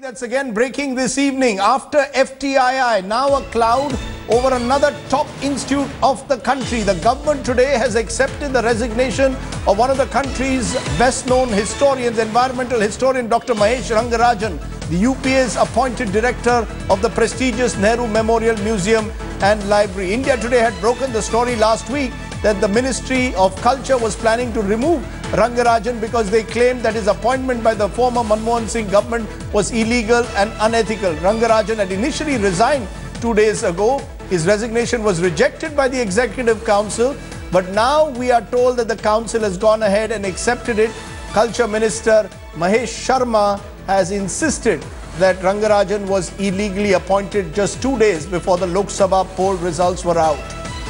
That's again breaking this evening. After FTII, now a cloud over another top institute of the country. The government today has accepted the resignation of one of the country's best-known historians, environmental historian Dr. Mahesh Rangarajan, the UPA's appointed director of the prestigious Nehru Memorial Museum and Library. India Today had broken the story last week that the Ministry of Culture was planning to remove Rangarajan because they claimed that his appointment by the former Manmohan Singh government was illegal and unethical. Rangarajan had initially resigned 2 days ago. His resignation was rejected by the Executive Council, but now we are told that the Council has gone ahead and accepted it. Culture Minister Mahesh Sharma has insisted that Rangarajan was illegally appointed just 2 days before the Lok Sabha poll results were out.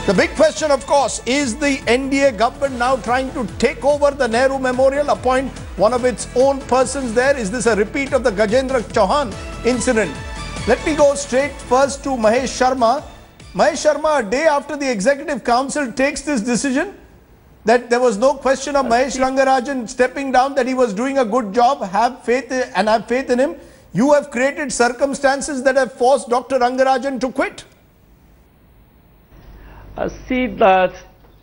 The big question, of course, is the NDA government now trying to take over the Nehru Memorial, appoint one of its own persons there? Is this a repeat of the Gajendra Chauhan incident? Let me go straight first to Mahesh Sharma. Mahesh Sharma, a day after the Executive Council takes this decision, that there was no question of Mahesh Rangarajan stepping down, that he was doing a good job, have faith in him. You have created circumstances that have forced Dr. Rangarajan to quit. See, that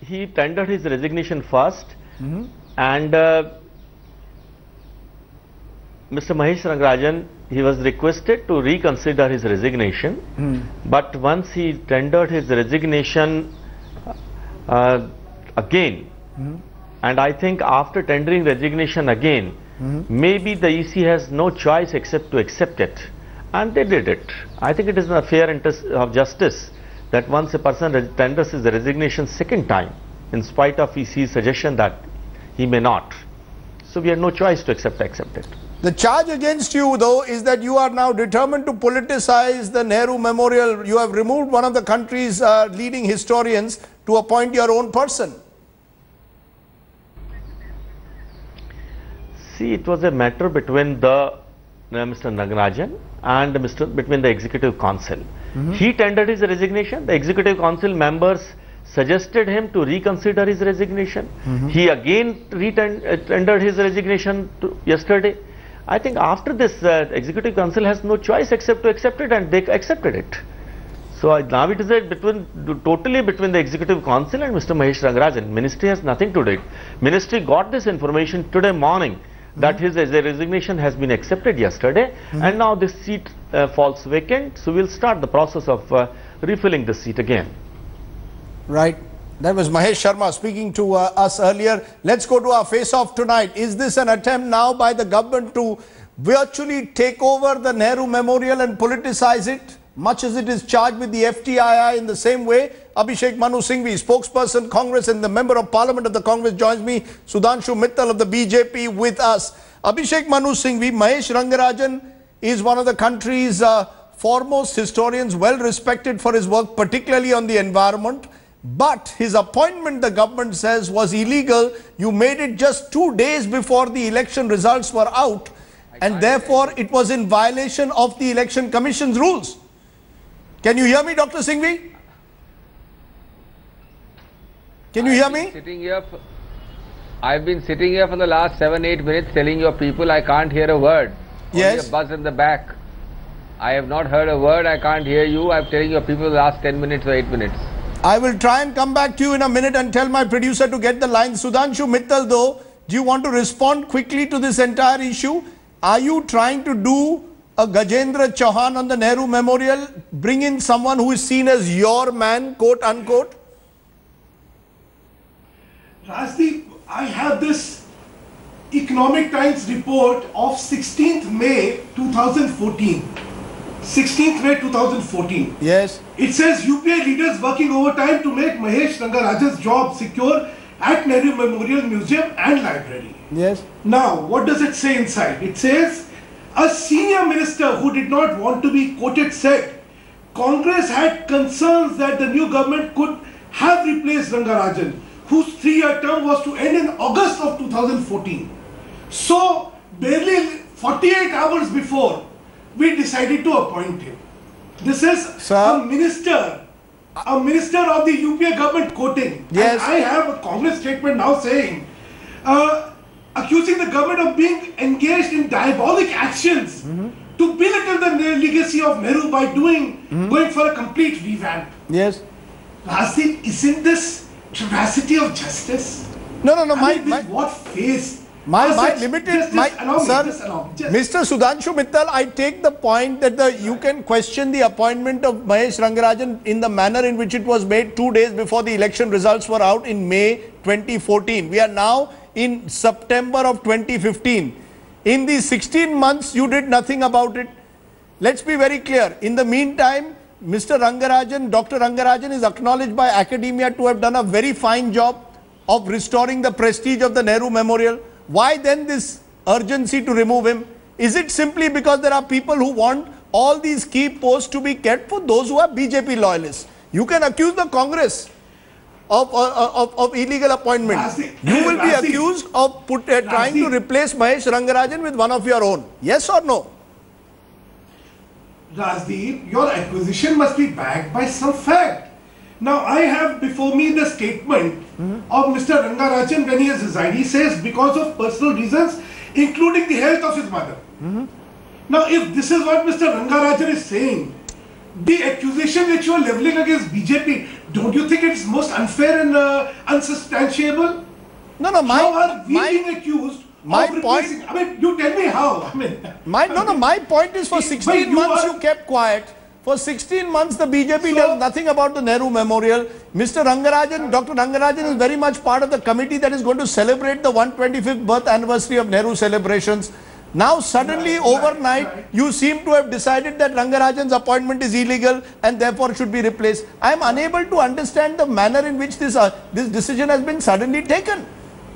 he tendered his resignation first, and Mr. Mahesh Rangarajan, he was requested to reconsider his resignation, but once he tendered his resignation again, and I think after tendering resignation again, maybe the EC has no choice except to accept it, and they did it. I think it is in a fair interest of justice that once a person tenders his resignation second time, in spite of EC's suggestion that he may not. So we had no choice to accept it. The charge against you, though, is that you are now determined to politicize the Nehru Memorial. You have removed one of the country's leading historians to appoint your own person. See, it was a matter between the Mr. Rangarajan and between the Executive Council. He tendered his resignation. The Executive Council members suggested him to reconsider his resignation. He again tendered his resignation yesterday. I think after this, Executive Council has no choice except to accept it, and they accepted it. So now it is totally between the Executive Council and Mr. Mahesh Rangarajan. Ministry has nothing to do it. Ministry got this information today morning that his resignation has been accepted yesterday, and now this seat falls vacant. So we'll start the process of refilling the seat again. Right. That was Mahesh Sharma speaking to us earlier. Let's go to our face-off tonight. Is this an attempt now by the government to virtually take over the Nehru Memorial and politicize it, much as it is charged with the FTII in the same way? Abhishek Manu Singhvi, spokesperson, Congress, and the Member of Parliament of the Congress, joins me. Sudhanshu Mittal of the BJP with us. Abhishek Manu Singhvi, Mahesh Rangarajan is one of the country's foremost historians, well respected for his work, particularly on the environment. But his appointment, the government says, was illegal. You made it just 2 days before the election results were out, and therefore it was in violation of the Election Commission's rules. Can you hear me, Dr. Singhvi? Can you hear me? I've been sitting here for the last 7-8 minutes telling your people I can't hear a word. Yes. Only a buzz in the back. I have not heard a word. I can't hear you. I'm telling your people the last 10 minutes or 8 minutes. I will try and come back to you in a minute and tell my producer to get the line. Sudhanshu Mittal, though, do you want to respond quickly to this entire issue? Are you trying to do a Gajendra Chauhan on the Nehru Memorial, bring in someone who is seen as your man, quote unquote? Rajdeep, I have this Economic Times report of 16th May 2014. 16th May 2014. Yes. It says UPA leaders working overtime to make Mahesh Rangarajan's job secure at Nehru Memorial Museum and Library. Yes. Now, what does it say inside? It says, a senior minister who did not want to be quoted said, Congress had concerns that the new government could have replaced Rangarajan, whose 3-year term was to end in August of 2014. So, barely 48 hours before, we decided to appoint him. This is a minister of the UPA government quoting. Yes. And I have a Congress statement now saying, accusing the government of being engaged in diabolic actions to be the legacy of Nehru by going for a complete revamp. Yes. Rajdeep, isn't this travesty of justice? No. What face? My limited, Mr. Sudhanshu Mittal, I take the point that you can question the appointment of Mahesh Rangarajan in the manner in which it was made 2 days before the election results were out in May 2014. We are now in September of 2015. In the 16 months, you did nothing about it. Let's be very clear. In the meantime, Mr. Rangarajan, Dr. Rangarajan is acknowledged by academia to have done a very fine job of restoring the prestige of the Nehru Memorial. Why then this urgency to remove him? Is it simply because there are people who want all these key posts to be kept for those who are BJP loyalists? You can accuse the Congress of illegal appointment. You will be accused of trying to replace Mahesh Rangarajan with one of your own. Yes or no? Rajdeep, your acquisition must be backed by some fact. Now, I have before me the statement of Mr. Rangarajan when he has resigned. He says because of personal reasons, including the health of his mother. Now, if this is what Mr. Rangarajan is saying, the accusation which you are levelling against BJP, don't you think it's most unfair and unsubstantiable? No, how are we being accused of replacing? I mean, you tell me how. My point is for 16 months you kept quiet. For 16 months, the BJP does nothing about the Nehru Memorial. Mr. Rangarajan, Dr. Rangarajan is very much part of the committee that is going to celebrate the 125th birth anniversary of Nehru celebrations. Now, suddenly, overnight, you seem to have decided that Rangarajan's appointment is illegal and therefore should be replaced. I am unable to understand the manner in which this decision has been suddenly taken.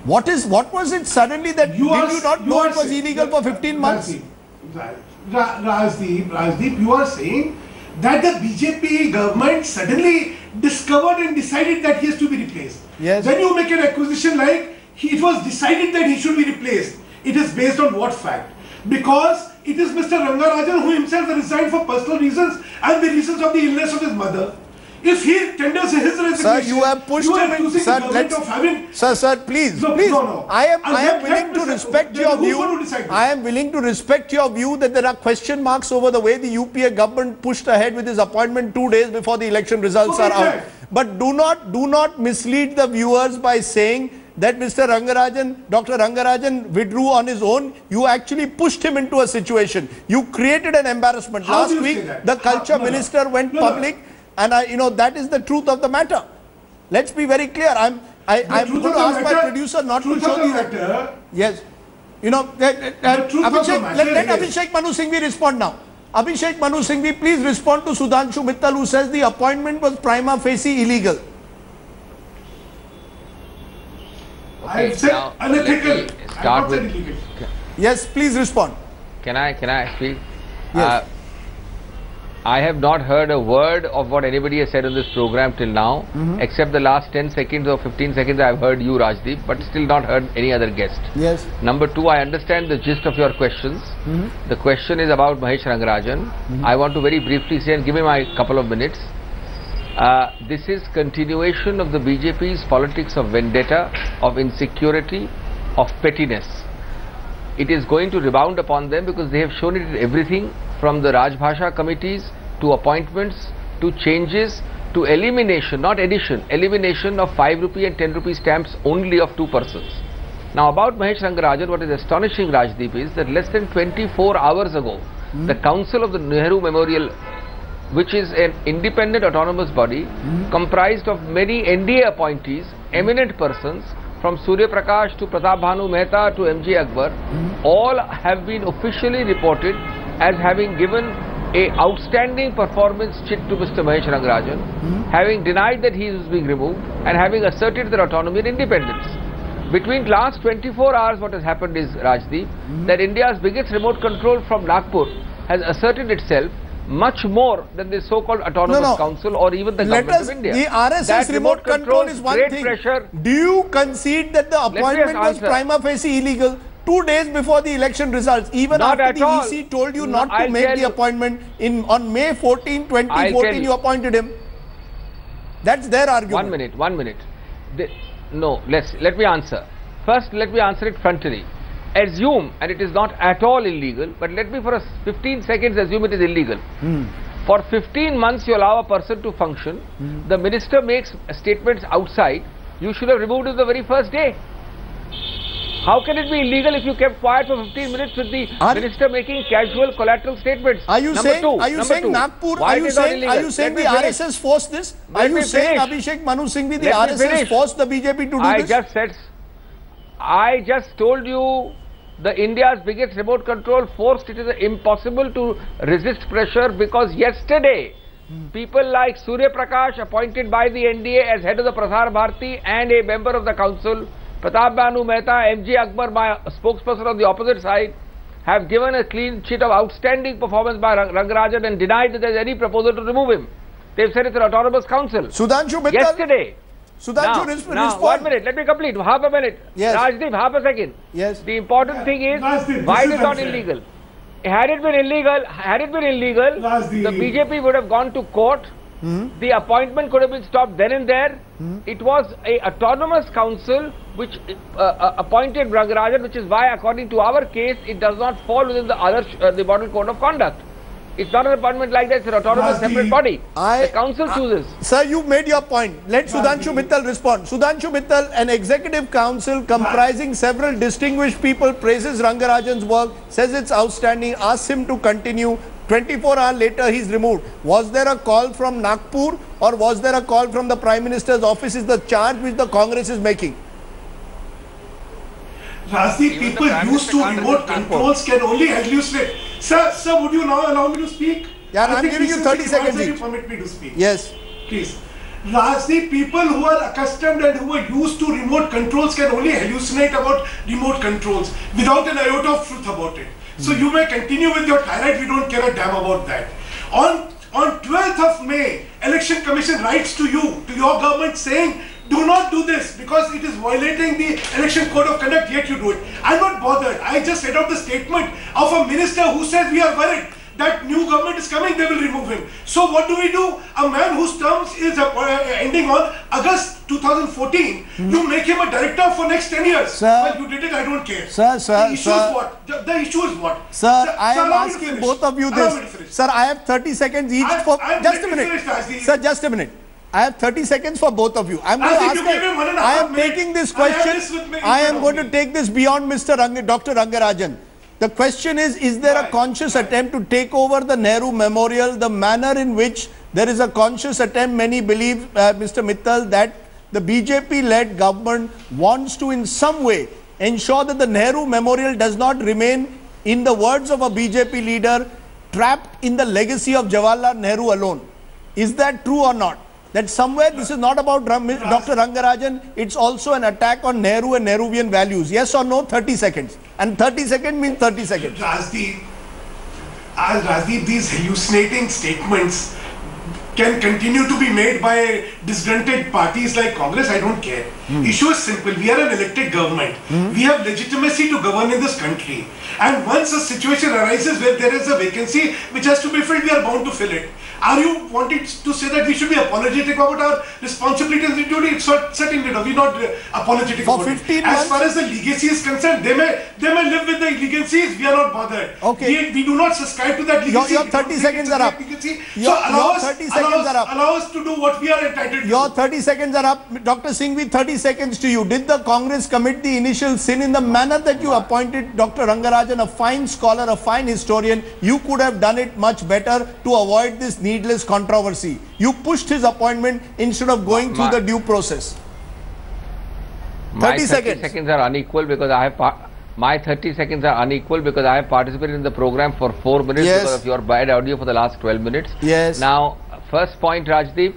What was it suddenly that did you not know it was illegal for 15 months? Rajdeep, you are saying that the BJP government suddenly discovered and decided that he has to be replaced. Yes. When you make an acquisition like it was decided that he should be replaced, it is based on what fact? Because it is Mr. Rangarajan who himself resigned for personal reasons and the reasons of the illness of his mother. If he tenders his resignation, sir, you have pushed him in. Sir, please. No. I am willing to respect your view. I am willing to respect your view that there are question marks over the way the UPA government pushed ahead with his appointment 2 days before the election results are out. But do not mislead the viewers by saying that Mr. Rangarajan, Dr. Rangarajan withdrew on his own. You actually pushed him into a situation. You created an embarrassment. Last week, the culture minister went public. And that is the truth of the matter. Let's be very clear. I'm going to ask my producer not to show the yes. Let Abhishek Manu Singhvi respond now. Abhishek Manu Singhvi, please respond to Sudhanshu Mittal, who says the appointment was prima facie illegal. I said unethical. Start with. Yes, please respond. Can I speak? Yes. I have not heard a word of what anybody has said on this program till now, except the last 10 seconds or 15 seconds I have heard you, Rajdeep, but still not heard any other guest. Yes. Number two, I understand the gist of your questions. The question is about Mahesh Rangarajan. I want to very briefly say, and give me my couple of minutes. This is continuation of the BJP's politics of vendetta, of insecurity, of pettiness. It is going to rebound upon them because they have shown it in everything, from the Rajbhasha committees to appointments to changes to elimination, not addition, elimination of 5 rupee and 10 rupee stamps only of 2 persons. Now about Mahesh Rangarajan, what is astonishing, Rajdeep, is that less than 24 hours ago, the Council of the Nehru Memorial, which is an independent autonomous body comprised of many NDA appointees, eminent persons, from Surya Prakash to Pratap Bhanu Mehta to M.J. Akbar, all have been officially reported as having given a outstanding performance chit to Mr. Mahesh Rangarajan, having denied that he was being removed and having asserted their autonomy and independence. Between last 24 hours, what has happened is, Rajdeep, that India's biggest remote control from Nagpur has asserted itself much more than the so-called Autonomous Council or even the government of India. The RSS remote control is one thing. Do you concede that the appointment was prima facie illegal 2 days before the election results, even after the EC told you not to make the appointment on May 14, 2014, you appointed him? That's their argument. 1 minute. No, let me answer. First, let me answer it frontally. assume, and it is not at all illegal, but let me for 15 seconds assume it is illegal. For 15 months you allow a person to function, the minister makes statements outside, you should have removed it the very first day. How can it be illegal if you kept quiet for 15 minutes with the minister making casual collateral statements? Are you saying Nagpur? Are you saying the RSS forced this? Are you saying Abhishek Manu Singhvi, the RSS forced the BJP to do this? I just told you the India's biggest remote control forced. It is impossible to resist pressure because yesterday people like Surya Prakash, appointed by the NDA as head of the Prasar Bharati and a member of the council, Pratap Banu Mehta, MG Akbar, my spokesperson on the opposite side, have given a clean sheet of outstanding performance by Rangarajan and denied that there is any proposal to remove him. They've said it's an autonomous council. Sudhanshu Mittal. Yesterday. Now, respond. 1 minute, let me complete. Half a minute. Yes. Rajdeep, half a second. Yes. The important thing is, why it is not illegal? Had it been illegal, the BJP would have gone to court. The appointment could have been stopped then and there. It was a autonomous council which appointed Rangarajan, which is why, according to our case, it does not fall within the other the model code of conduct. It's not an appointment like that, it's an autonomous separate body. The council chooses. Sir, you made your point. Let Sudhanshu Mittal respond. Sudhanshu Mittal, an executive council comprising several distinguished people, praises Rangarajan's work, says it's outstanding, asks him to continue. 24 hours later, he's removed. Was there a call from Nagpur or was there a call from the Prime Minister's office? Is the charge which the Congress is making? Rajdeep, people used to remote controls can only hallucinate. Sir, would you now allow me to speak? Yeah, I'm giving you 30 seconds each. You permit me to speak. Yes. Please. Rajdeep, people who are accustomed and who are used to remote controls can only hallucinate about remote controls without an iota of truth about it. So you may continue with your tirade, we don't care a damn about that. On 12th of May, Election Commission writes to you, to your government, saying, do not do this because it is violating the election code of conduct, yet you do it. I'm not bothered. I just read out the statement of a minister who says we are worried that new government is coming, they will remove him. So what do? A man whose terms is ending on August 2014, you make him a director for next 10 years. Sir, well, you did it, I don't care. The issue is what? Sir, I am asking both of you this. Sir, I have 30 seconds each for... Just a minute. Sir, just a minute. I have 30 seconds for both of you. I'm going to ask... I am taking this question. I am going to take this beyond Dr. Rangarajan. The question is there a conscious attempt to take over the Nehru Memorial, the manner in which there is a conscious attempt, many believe, Mr. Mittal, that the BJP-led government wants to in some way ensure that the Nehru Memorial does not remain, in the words of a BJP leader, trapped in the legacy of Jawaharlal Nehru alone. Is that true or not? That somewhere this is not about Dr. Rangarajan, it's also an attack on Nehru and Nehruvian values. Yes or no? 30 seconds. And 30 seconds means 30 seconds. Rajdeep, these hallucinating statements can continue to be made by disgruntled parties like Congress. I don't care. Issue is simple. We are an elected government. We have legitimacy to govern in this country. And once a situation arises where there is a vacancy which has to be filled, we are bound to fill it. Are you wanting to say that we should be apologetic about our responsibilities and duty? It's certainly not. We're not apologetic about it. As far as the legacy is concerned, they may live with the legacies. We are not bothered. Okay. We do not subscribe to that legacy. Your 30 seconds are up. Allow us to do what we are entitled to. Your 30 seconds are up. Dr. Singhvi, 30 seconds to you. Did the Congress commit the initial sin in the manner that you appointed Dr. Rangarajan, a fine scholar, a fine historian? You could have done it much better to avoid this needless controversy. You pushed his appointment instead of going through the due process. 30 seconds are unequal because I have my 30 seconds are unequal because I have participated in the program for 4 minutes because of your bad audio for the last 12 minutes. Yes. Now, first point, Rajdeep.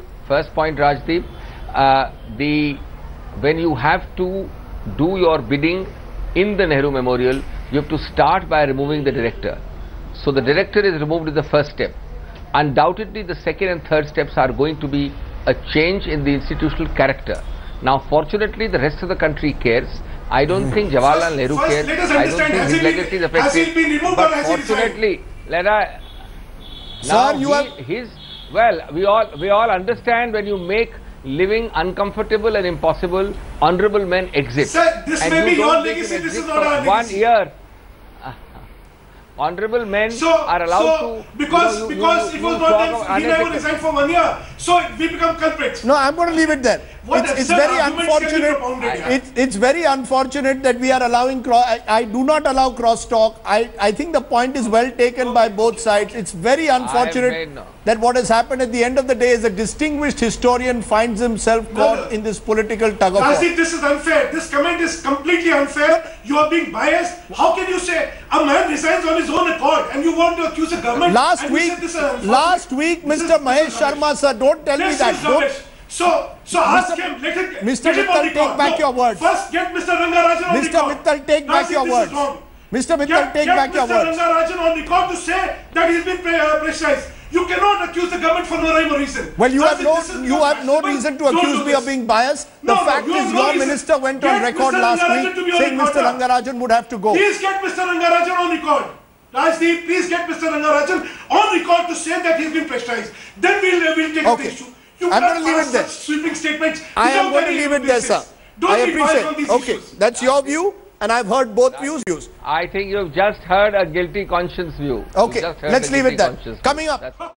When you have to do your bidding in the Nehru Memorial, you have to start by removing the director. So the director is removed in the first step. Undoubtedly, the second and third steps are going to be a change in the institutional character. Now, fortunately, the rest of the country cares. I don't think Jawaharlal Nehru cares. I don't think his legacy is affected. Has he been removed or has he fortunately, Sir, we all understand when you make living uncomfortable and impossible, honorable men exit. Sir, this And may be you your don't make legacy, him this is exit not for our 1 legacy. year. Honorable men are allowed to... Because it was not that he never resigned for 1 year, so we become culprits. No, I'm going to leave it there. It's very unfortunate. It's very unfortunate that we are allowing I do not allow cross talk. I think the point is well taken by both sides. It's very unfortunate that what has happened at the end of the day is a distinguished historian finds himself caught in this political tug of war. Rajiv, this is unfair. This comment is completely unfair. You are being biased. How can you say a man resigns on his own accord and you want to accuse a government? Last week, Mr. Mahesh Sharma, sir, don't tell me that. So ask him. Mr. Mittal, take back your words. First, get Mr. Rangarajan on record. Mr. Mittal, take back your words. Mr. Mittal, take back your words. Get Mr. Rangarajan on record to say that he's been pressurized. You cannot accuse the government for no rhyme or reason. Well, you have no reason to accuse me of being biased. The fact is, your minister went on record last week saying Mr. Rangarajan would have to go. Please get Mr. Rangarajan on record. Rajdeep, please get Mr. Rangarajan on record to say that he's been pressurized. Then we'll take the issue. You I'm going to leave it there. Sweeping statements. I am going to leave it there, sir. I appreciate. Okay, that's your view, and I've heard both views. I think you've just heard a guilty conscience view. Okay, let's leave it there. Coming up.